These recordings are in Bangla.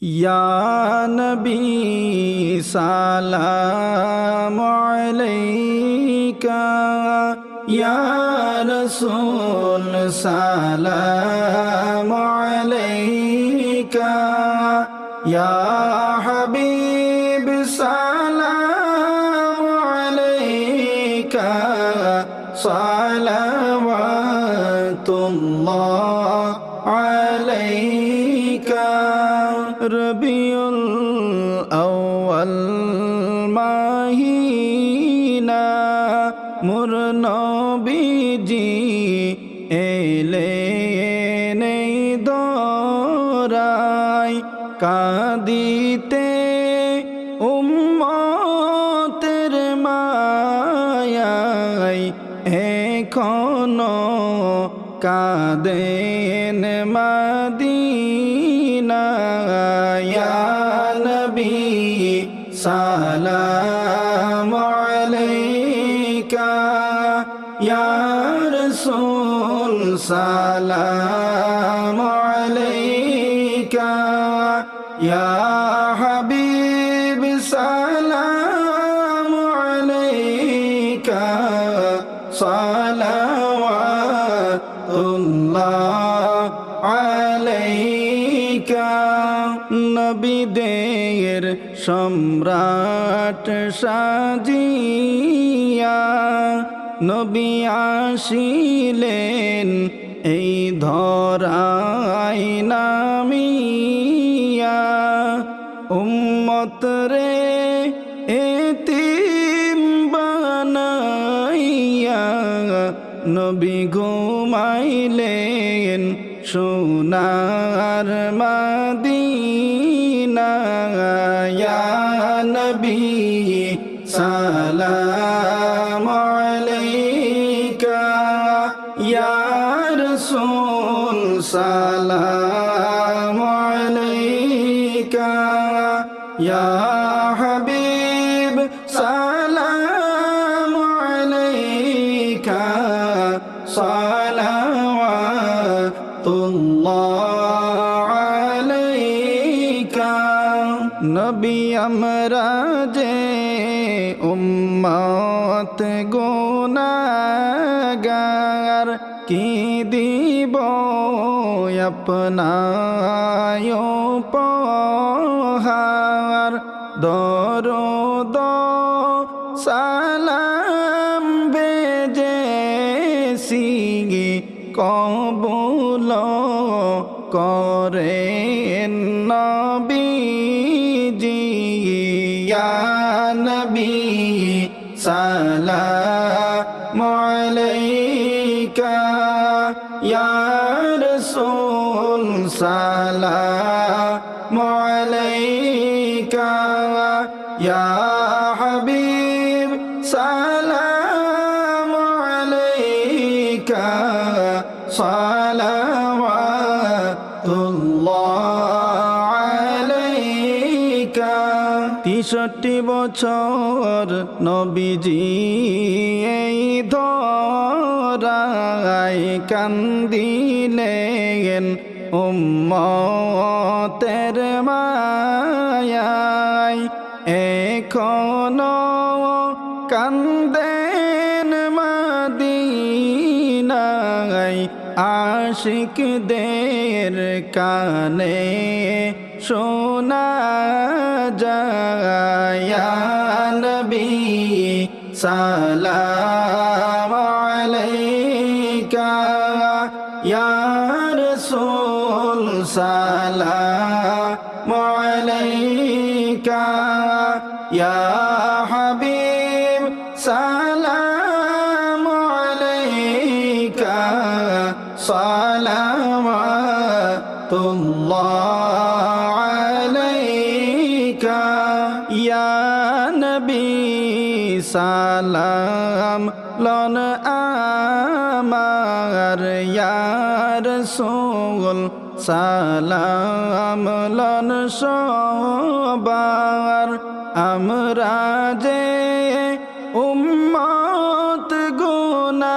Ya Nabi Salam Alayka Ya Rasul Salam Alayka Ya Habib Salam Alayka Salawatullah Alayka Rabiul Awwal Mahina Mur Nabiji এলেন এই দরায় কাঁদিতে উম্মতের মায়ায় এখনো কাঁদেন মদিনায় ইয়া নবী সালাম আলাইকা ইয়া রাসূল সালাম আলাইকা ইয়া হাবিব সালাম আলাইকা সালাওয়াতুল্লাহ আলাইকা নবীদের সম্রাট সাজিয়া নবী আসিলেন এই ধরায় নামিয়া উম্মত রে এতিম বানাইয়া নবী ঘুমাইলেন সোনার মদিনা ইয়া নবী সালাম আলাইকা ইয়া রাসূল সালাম আলাইকা ইয়া হাবিব সালাম আলাইকা সালাওয়াতুল্লাহ আলাইকা নবী আমরা যে উম্মত গুনাহগার কি দিব আপনায় উপহার দরুদ সালাম বেজেছি কবুল করেন নবীজি ইয়া নবী সালাম আলাইকা ইয়া রাসূল সালাম আলাইকা ইয়া হাবিব সালাম আলাইকা সালাওয়াতুল্লাহ আলাইকা ৬৩ বছর নবীজি এই ধরায় কান্দিলেন উম্মতের মায়ায় এখনো কান্দেন মদিনায় আশিকদের কানে শোনা যায় ইয়া নবী সালাম আলাইকা ইয়া রাসূল সালাম আলাইকা ইয়া হাবিব সালাম আলাইকা সালাওয়াতুল্লাহ আলাইকা ইয়া নবী সালাম লন আমার ইয়া রাসূল সালাম লন সবার আমরা যে উম্মত গুনাহগার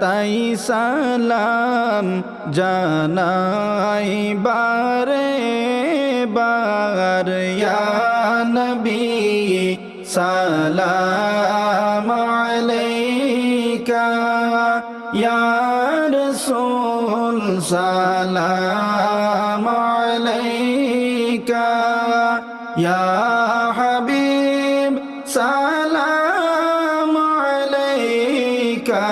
তাই সালাম জানাই বারে বার ইয়া নবী সালাম আলাইকা ইয়া রাসূল সালাম আলাইকা ইয়া হাবিব সালাম আলাইকা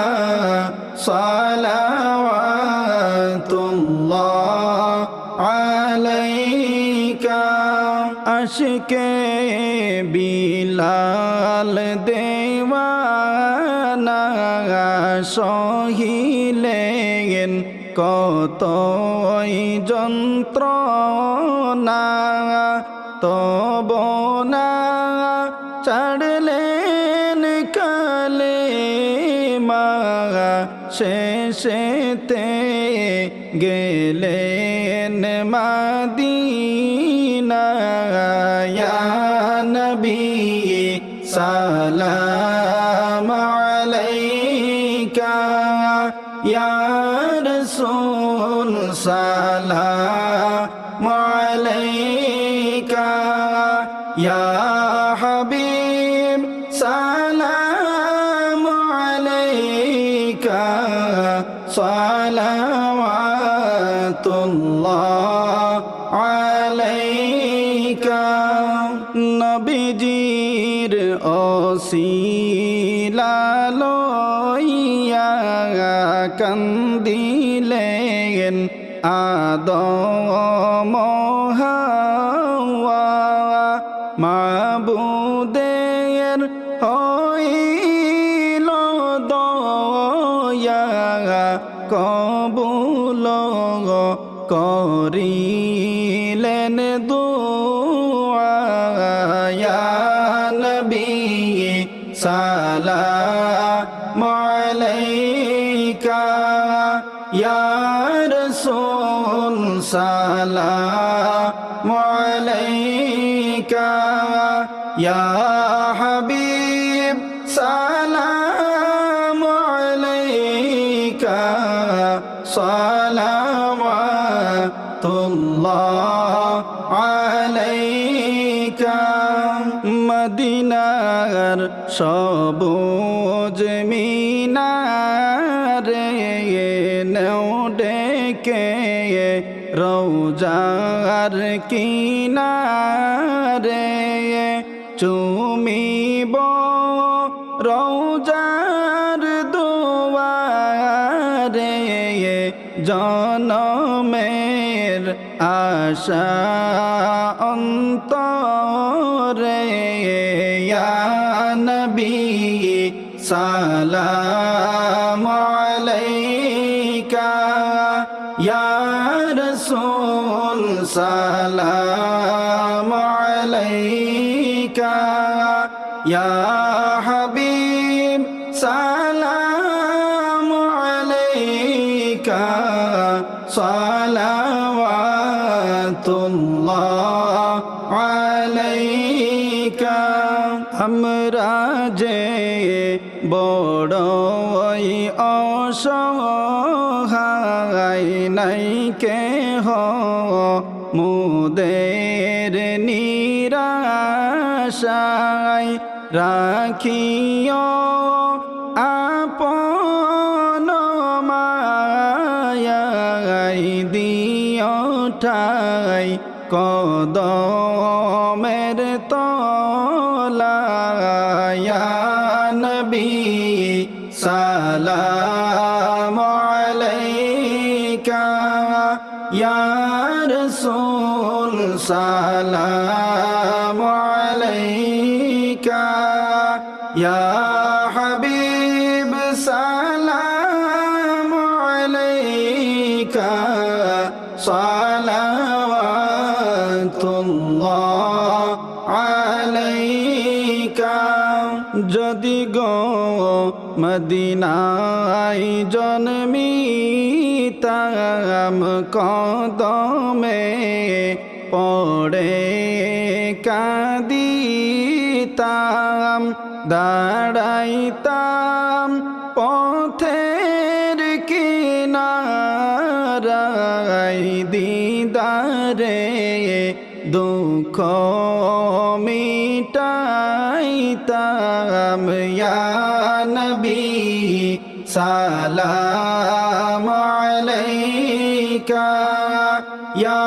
সালাওয়াতুল্লাহ আলাইকা আশকে বিলাল দেওয়ানা সহিলেন কতই যন্ত্রণা তব না ছাড়লেন কালেমা শেষেতে গেলেন মাদিনা ইয়া নবী সালাম আলাইকা ইয়া রাসূল সালাম আলাইকা ইয়া হাবিব সালাম আলাইকা সালাওয়াতুল্লাহ আলাইকা নবীজির অসিলা লইয়া কান্দিলেন আদম হাওয়া মাবুদের হইল দয়া কবুল করিলেন দুআ ইয়া নবী সালাম আলাইকা ইয়া রাসূল সালাম আলাইকা ইয়া হাবিব সালাম আলাইকা সালাওয়াতুল্লাহ আলাইকা মদিনার সবুজ মিনারে নেও ডেকে রওজার কিনারে চুমিব রওজার দুয়ারে জনমের আশা অন্তরে ইয়া নবী সালাম আলাইকা ইয়া রাসূল সালাম আলাইকা ইয়া হাবিব সালাম আলাইকা সালাওয়াতুল্লাহ আলাইকা আমরা যে বড়ই অসহায় নাই কেহ মুদের নিরাশায় রাখিও আপন মায়ায় দিও ঠাই কদমের তলায় ইয়া নবী সালাম আলাইকা ইয়া রাসূল সালাম আলাইকা ইয়া হাবিব সালাম আলাইকা সালাওয়াতুল্লাহ আলাইকা যদি গো মদিনায় জন্মিতাম কদমে পড়ে কাঁদিতাম দাঁড়াইতাম পথে রে দুঃখ মিটাইতাম ইয়া নবী সালাম আলাইকা ইয়া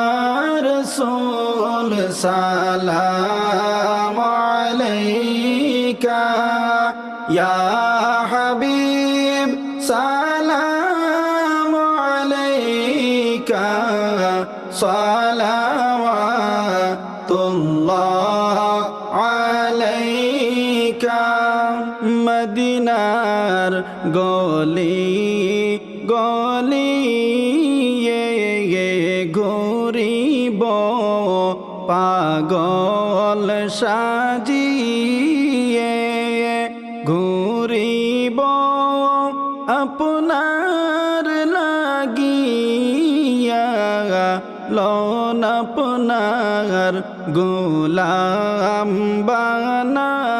রাসূল সালাম আলাইকা ইয়া হাবিব সালাম আলাইকা সালাওয়াতুল্লাহ আলাইকা মদিনার গলি গলি ঘুরিব পাগল সাজিয়ে ঘুরিব আপনার লাগিয়া লন আপনার গোলাম বানাইয়া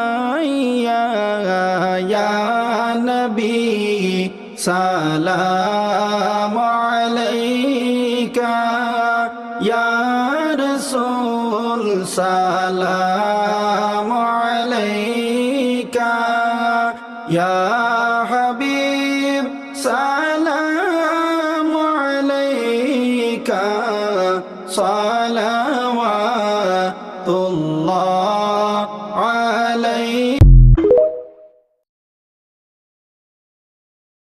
ইয়া নবী সালাম আলাইকা ইয়া রাসূল সালাম আলাইকা ইয়া হাবিব সালাম আলাইকা সালাম